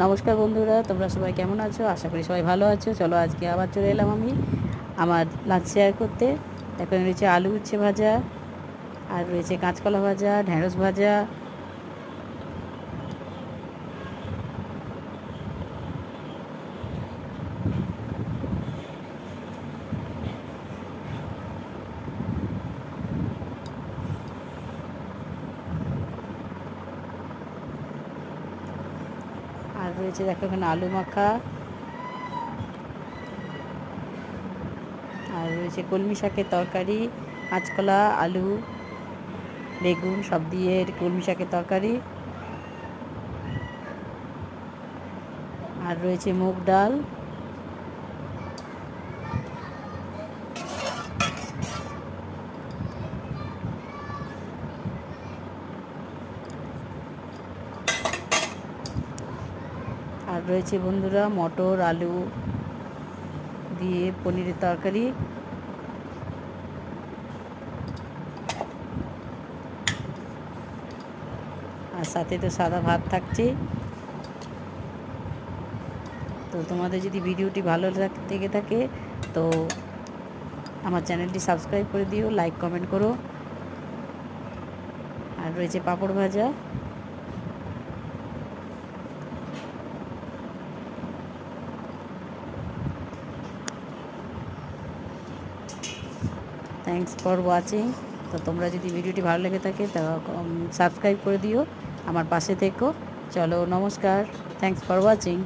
নমস্কার বন্ধুরা, তোমরা সবাই কেমন আছো? আশা করি সবাই ভালো আছো। চলো আজকে আবার চলে এলাম আমি আমার লাঞ্চ শেয়ার করতে। এখন রয়েছে আলু উচ্ছে ভাজা, আর রয়েছে কাঁচকলা ভাজা, ঢ্যাঁড়স ভাজা, আর রয়েছে দেখো এখানে আলু মাখা, আর রয়েছে কলমি শাকের তরকারি, কাঁচকলা, আলু, বেগুন সব দিয়ে কলমি শাকের তরকারি, আর রয়েছে মুগ ডাল, আর রয়েছে বন্ধুরা মটর আলু দিয়ে পনিরের তরকারি, আর সাথে তো সাদা ভাত থাকছে। তো তোমাদের যদি ভিডিওটি ভালো লেগে থাকে তো আমার চ্যানেলটি সাবস্ক্রাইব করে দিও, লাইক কমেন্ট করো। আর রয়েছে পাঁপড় ভাজা। Thanks for watching. তো তোমরা যদি ভিডিওটি ভালো লেগে থাকে তা সাবস্ক্রাইব করে দিও, আমার পাশে থেকো। চলো নমস্কার, থ্যাংকস ফর ওয়াচিং।